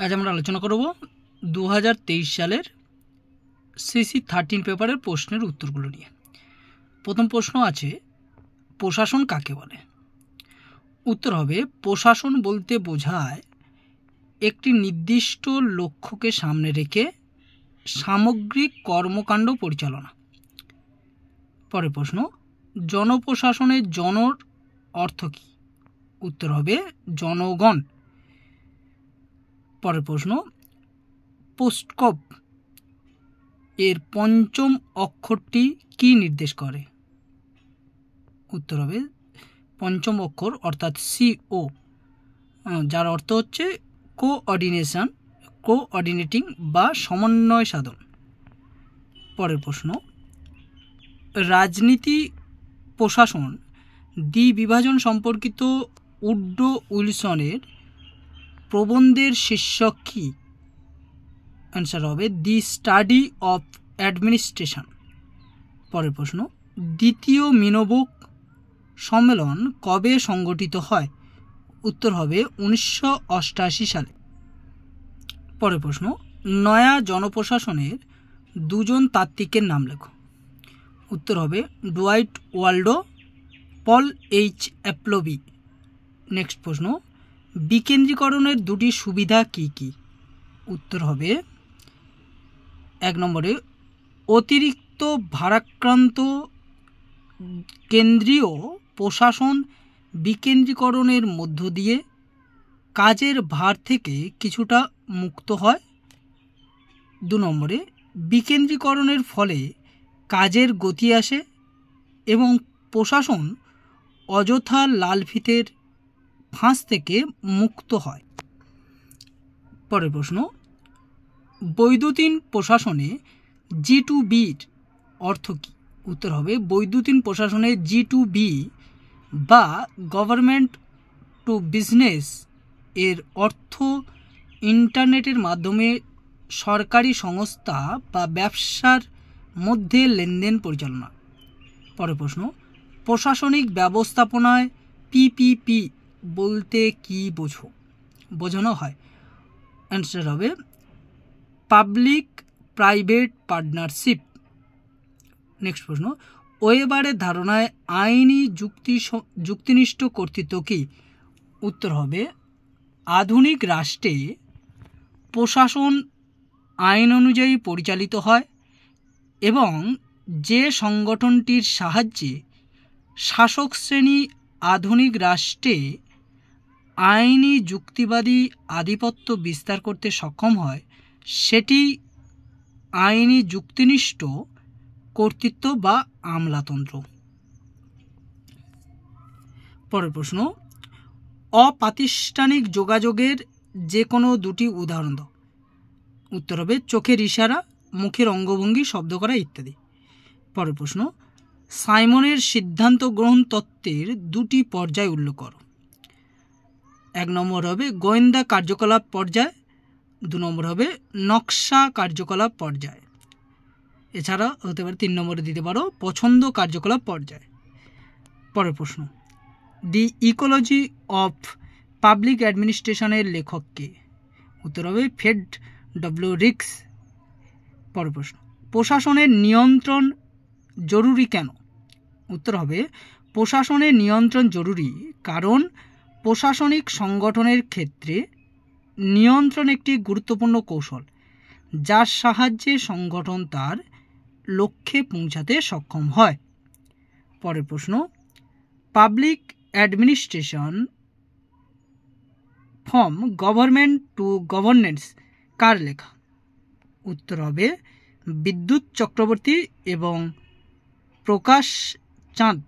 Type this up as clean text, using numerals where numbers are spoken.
আজ আমরা আলোচনা করব 2023 সালের CC13 পেপারের প্রশ্নের উত্তরগুলো নিয়ে। প্রথম প্রশ্ন আছে, প্রশাসন কাকে বলে? উত্তর হবে, প্রশাসন বলতে বোঝায় একটি নির্দিষ্ট লক্ষ্যকে সামনে রেখে সামগ্রিক কর্মকাণ্ড পরিচালনা। পরের প্রশ্ন, জনপ্রশাসনের জনর অর্থ কী? উত্তর হবে জনগণ। পরের প্রশ্ন, পোস্টকপ এর পঞ্চম অক্ষরটি কি নির্দেশ করে? উত্তর হবে পঞ্চম অক্ষর অর্থাৎ CO, যার অর্থ হচ্ছে কোঅর্ডিনেটিং বা সমন্বয় সাধন। পরের প্রশ্ন, রাজনীতি প্রশাসন দ্বিবিভাজন সম্পর্কিত উড্রো উইলসনের প্রবন্ধের শীর্ষক কী? অ্যান্সার হবে দি স্টাডি অফ অ্যাডমিনিস্ট্রেশন। পরের প্রশ্ন, দ্বিতীয় মিনোবুক সম্মেলন কবে সংগঠিত হয়? উত্তর হবে 1988 সালে। পরের প্রশ্ন, নয়া জনপ্রশাসনের দুজন তাত্ত্বিকের নাম লেখো। উত্তর হবে ডুয়াইট ওয়াল্ডো, পল এইচ অ্যাপলবি। নেক্সট প্রশ্ন, বিকেন্দ্রীকরণের দুটি সুবিধা কি কি? উত্তর হবে 1 নম্বরে অতিরিক্ত ভারাক্রান্ত কেন্দ্রীয় প্রশাসন বিকেন্দ্রীকরণের মধ্য দিয়ে কাজের ভার থেকে কিছুটা মুক্ত হয়। 2 নম্বরে বিকেন্দ্রীকরণের ফলে কাজের গতি আসে এবং প্রশাসন অযথা লালফিতের ফাঁস থেকে মুক্ত হয়। পরের প্রশ্ন, বৈদ্যুতিন প্রশাসনে G2B অর্থ কী? উত্তর হবে বৈদ্যুতিন প্রশাসনে G2B বা গভর্নমেন্ট টু বিজনেস এর অর্থ ইন্টারনেটের মাধ্যমে সরকারি সংস্থা বা ব্যবসার মধ্যে লেনদেন পরিচালনা। পরের প্রশ্ন, প্রশাসনিক ব্যবস্থাপনায় PPP বলতে কী বোঝানো হয়? অ্যান্সার হবে পাবলিক প্রাইভেট পার্টনারশিপ। নেক্সট প্রশ্ন, ওয়েবারের ধারণায় আইনি যুক্তিনিষ্ঠ কর্তৃত্ব কী? উত্তর হবে আধুনিক রাষ্ট্রে প্রশাসন আইন অনুযায়ী পরিচালিত হয় এবং যে সংগঠনটির সাহায্যে শাসক শ্রেণী আধুনিক রাষ্ট্রে আইনি যুক্তিবাদী আধিপত্য বিস্তার করতে সক্ষম হয় সেটি আইনি যুক্তিনিষ্ঠ কর্তৃত্ব বা আমলাতন্ত্র। পরের প্রশ্ন, অপ্রাতিষ্ঠানিক যোগাযোগের যে কোনো দুটি উদাহরণ দাও। উত্তর হবে চোখের ইশারা, মুখের অঙ্গভঙ্গি, শব্দ করা ইত্যাদি। পরের প্রশ্ন, সাইমনের সিদ্ধান্ত গ্রহণ তত্ত্বের দুটি পর্যায় উল্লেখ করো। 1 নম্বর হবে গোয়েন্দা কার্যকলাপ পর্যায়, 2 নম্বর হবে নকশা কার্যকলাপ পর্যায়। এছাড়া হতে পারে 3 নম্বরে দিতে পারো পছন্দ কার্যকলাপ পর্যায়। পরের প্রশ্ন, দি ইকোলজি অফ পাবলিক অ্যাডমিনিস্ট্রেশনের লেখক কে? উত্তর হবে ফ্রেড ডব্লিউ রিক্স। পরের প্রশ্ন, প্রশাসনের নিয়ন্ত্রণ জরুরি কেন? উত্তর হবে প্রশাসনের নিয়ন্ত্রণ জরুরি কারণ প্রশাসনিক সংগঠনের ক্ষেত্রে নিয়ন্ত্রণ একটি গুরুত্বপূর্ণ কৌশল যার সাহায্যে সংগঠন তার লক্ষ্যে পৌঁছাতে সক্ষম হয়। পরের প্রশ্ন, public administration from government to governance কার লেখা? উত্তর হবে বিদ্যুৎ চক্রবর্তী এবং প্রকাশ চাঁদ।